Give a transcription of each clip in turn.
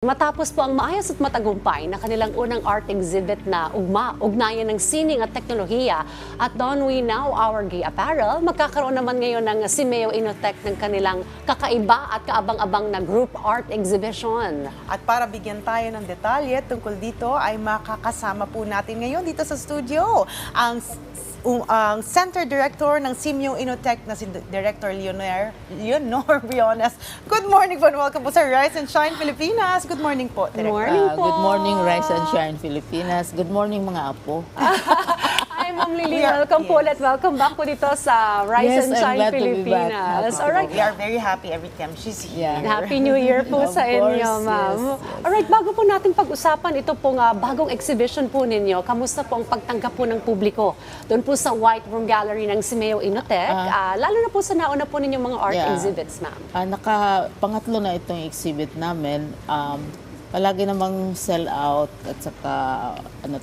Matapos po ang maayos at matagumpay na kanilang unang art exhibit na ugnayan ng sining at teknolohiya at Don We Now Our Gay Apparel, magkakaroon naman ngayon ng Simeo Inotech ng kanilang kakaiba at kaabang-abang na group art exhibition. At para bigyan tayo ng detalye tungkol dito ay makakasama po natin ngayon dito sa studio ang Center Director ng Simeo Inotech na si Director Leonor Briones. Good morning po and welcome po sa Rise and Shine Pilipinas. Good morning po, Director. Morning po. Good morning, Rise and Shine Pilipinas. Good morning, mga apo. Hi, Ma'am Lily. Welcome po ulit. Welcome back po dito sa Rise and I'm Shine glad to be back. Pilipinas. Happy Alright. We are very happy every time she's here. Yeah. Happy New Year po Of sa inyo, course, ma'am. yes. Alright, bago po natin pag-usapan ito pong bagong exhibition po ninyo, kamusta po ang pagtanggap po ng publiko doon po sa White Room Gallery ng Simeo Inotech, lalo na po sa nauna po ninyong mga art Yeah. exhibits, ma'am. Pangatlo na itong exhibit namin. Palagi namang sell out at saka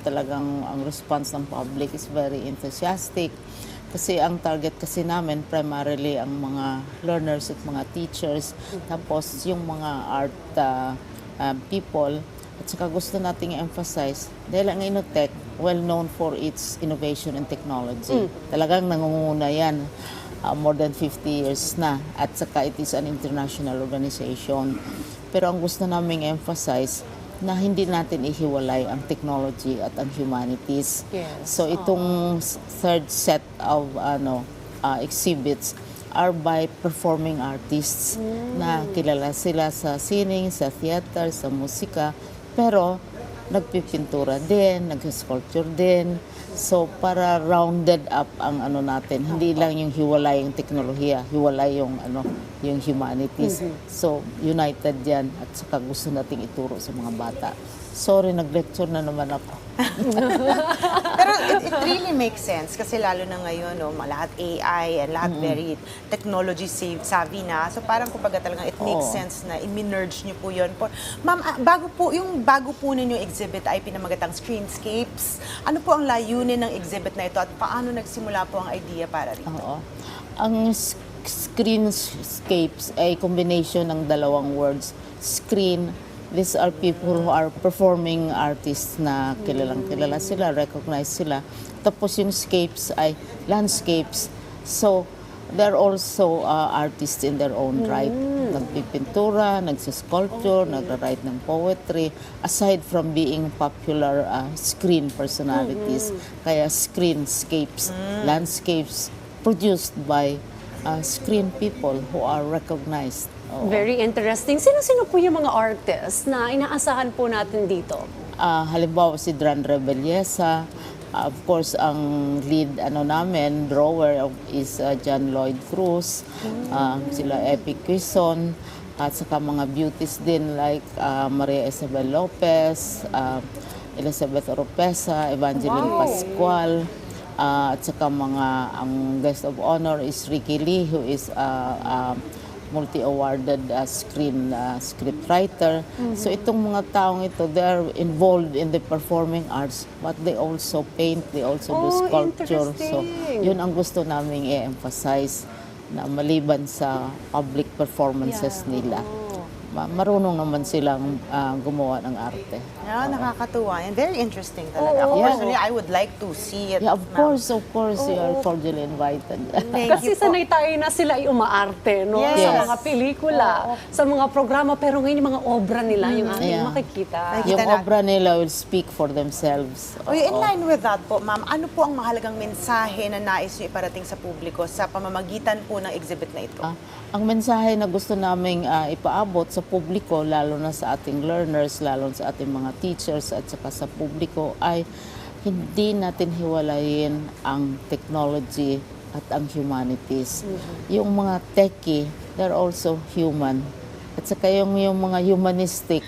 talagang ang response ng public is very enthusiastic. Kasi ang target kasi namin primarily ang mga learners at mga teachers, tapos yung mga art people. At saka gusto nating i-emphasize, dahil ang Inotech, well known for its innovation and technology. Talagang nangunguna yan. More than 50 years na. At saka it is an international organization. Pero ang gusto naming emphasize, na hindi natin ihiwalay ang technology at ang humanities. Yes. So itong third set of exhibits are by performing artists na kilala sila sa sining, sa theater, sa musika, pero nagpipintura din, nag-sculpture din. So para rounded up ang natin, hindi lang yung hiwalay yung teknolohiya, hiwalay yung yung humanities. So united yan at saka gusto nating ituro sa mga bata. Sorry, nag-lecture na naman ako. Pero it really makes sense kasi lalo na ngayon, lahat AI and lahat very technology savvy na. So parang kumbaga talagang it makes sense na i-merge niyo po yun. Ma'am, bago po ninyo exhibit ay pinamagatang Screenscapes. Ano po ang layunin ng exhibit na ito at paano nagsimula po ang idea para rito? Oo. Ang Screenscapes ay combination ng dalawang words. Screen, these are people who are performing artists na kilala sila, recognize sila. Tapos yung scapes ay landscapes. So, they're also artists in their own right. Nagpipintura, nagsisculpture, nagra-write ng poetry, aside from being popular screen personalities. Kaya screenscapes, landscapes produced by screen people who are recognized. Very interesting. Sino-sino po yung mga artists na inaasahan po natin dito? Halimbawa si Dran Rebellesa, of course ang lead namin, drawer is John Lloyd Cruz, sila Epi Quizon, at saka mga beauties din like Maria Isabel Lopez, Elizabeth Oropesa, Evangeline Pascual, at saka ang guest of honor is Ricky Lee, who is multi-awarded scriptwriter. So itong mga taong ito, they are involved in the performing arts, but they also paint, they also do sculpture. So yun ang gusto naming i-emphasize, na maliban sa public performances nila. Marunong naman silang gumawa ng arte. Nakakatuwa and very interesting talaga. Ako personally, I would like to see it. Yeah, of course, you are cordially invited. Kasi sanay tayo na sila ay umaarte, no? Yes. Sa mga pelikula, sa mga programa, pero ngayon yung mga obra nila, yung ating Yeah. makikita. Yung obra nila will speak for themselves. In line with that po, ma'am, ano po ang mahalagang mensahe na nais niyo iparating sa publiko sa pamamagitan po ng exhibit na ito? Ang mensahe na gusto naming ipaabot sa publiko, lalo na sa ating learners, lalo sa ating mga teachers at saka sa publiko, ay hindi natin hiwalayin ang technology at ang humanities. Yung mga techie, they're also human. At saka yung mga humanistic,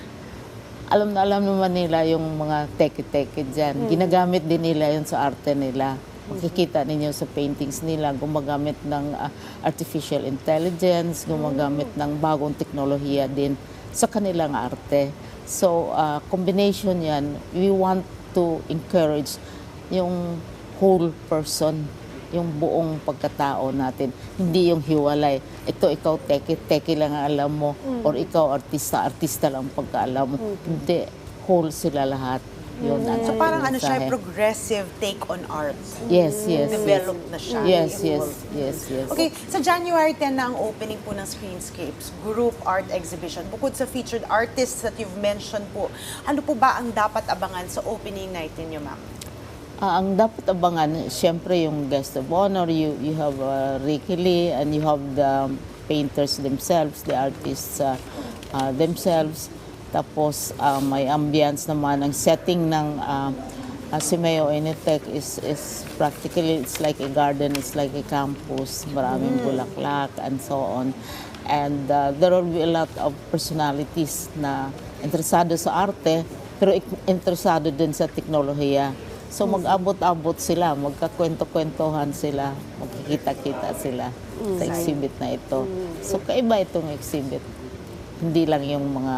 alam naman nila yung mga techie dyan. Ginagamit din nila yun sa arte nila. Makikita ninyo sa paintings nila, gumagamit ng artificial intelligence, gumagamit ng bagong teknolohiya din sa kanilang arte. So, combination yan, we want to encourage yung whole person yung buong pagkatao natin. Hindi yung hiwalay. Ito, ikaw teki lang ang alam mo. Or ikaw artista lang ang pagkaalam mo. Hindi, whole sila lahat. Yun, So parang ano siya, mensahe. progressive take on art. Yes, yes, Develop yes. na siya. Yes, yes, evolve. yes, yes. Okay, sa January 10 na ang opening po ng Screenscapes Group Art Exhibition. Bukod sa featured artists that you've mentioned po, ano po ba ang dapat abangan sa opening night ninyo, ma'am? Ang dapat abangan, siyempre yung guest of honor, you have Ricky Lee and you have the painters themselves, the artists themselves. Tapos may ambience naman, ang setting ng Simeo Initec is practically, it's like a garden, it's like a campus, maraming bulaklak and so on. And there will be a lot of personalities na interesado sa arte, pero interesado din sa teknolohiya. So mag-abot-abot sila, magkakwento-kwentuhan sila, magkikita-kita sila sa exhibit na ito. So kaiba itong exhibit. Hindi lang yung mga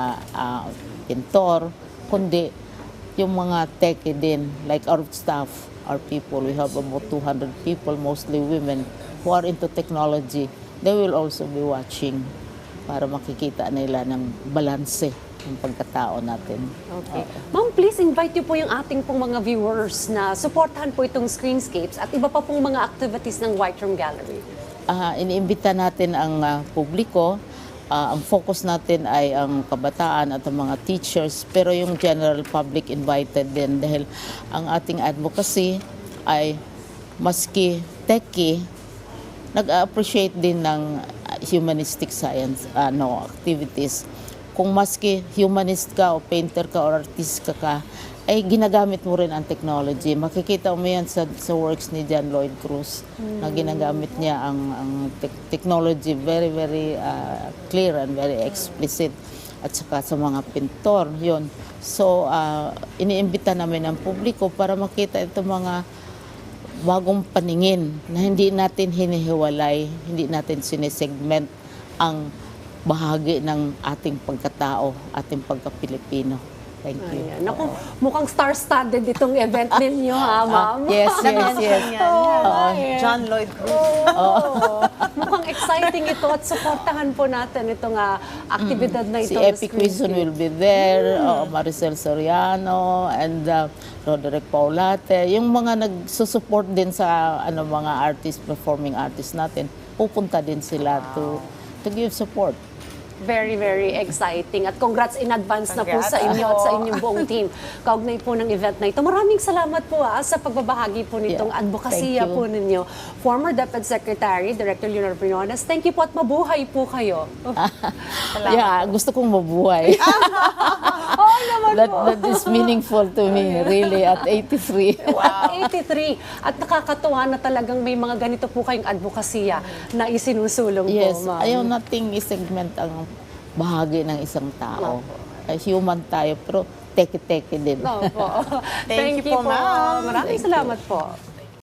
pintor, kundi yung mga teke din, like our staff, our people. We have about 200 people, mostly women, who are into technology. They will also be watching para makikita nila ng balanse ng pagkatao natin. Okay. Ma'am, please invite niyo po yung ating pong mga viewers na supportahan po itong Screenscapes at iba pa pong mga activities ng White Room Gallery. Iniimbita natin ang publiko. Ang focus natin ay ang kabataan at ang mga teachers, pero yung general public invited din dahil ang ating advocacy ay maski techie, nag-appreciate din ng humanistic science activities. Kung maski humanist ka o painter ka o artist ka, ay ginagamit mo rin ang technology. Makikita mo yan sa works ni John Lloyd Cruz na ginagamit niya ang technology very, very clear and very explicit. At saka sa mga pintor, yun. So, iniimbita namin ang publiko para makita itong mga bagong paningin na hindi natin hinihiwalay, hindi natin sinesegment ang bahagi ng ating pagkatao, ating pagka-Pilipino. Thank you. Ayan. Naku, mukhang star-studded itong event ninyo, ha, ma'am? Yes, yes, yes. Ayan. John Lloyd Cruz. Oo. Mukhang exciting ito at supportahan po natin itong aktibidad na ito. Si Epi Quizon will be there, Maricel Soriano, and Roderick Paulate. Yung mga nagsusupport din sa mga artist, performing artists natin, pupunta din sila to give support. Very, very exciting. At congrats in advance na po sa inyo at sa inyong buong team. Kaugnay po ng event na ito. Maraming salamat po sa pagbabahagi po nitong advokasya po ninyo. Former Deputy Secretary, Director Leonor Briones, thank you po at mabuhay po kayo. Yeah, gusto kong mabuhay. Oo naman po. That is meaningful to me, really, at 83. Wow. 83. At nakakatuwa na talagang may mga ganito po kayong advokasya na isinusulong Yes, po, ma'am. ayaw nating isegment ang bahagi ng isang tao. Human tayo, pero teke-teke din. Opo. Thank you po, ma'am. Maraming Thank you. salamat po.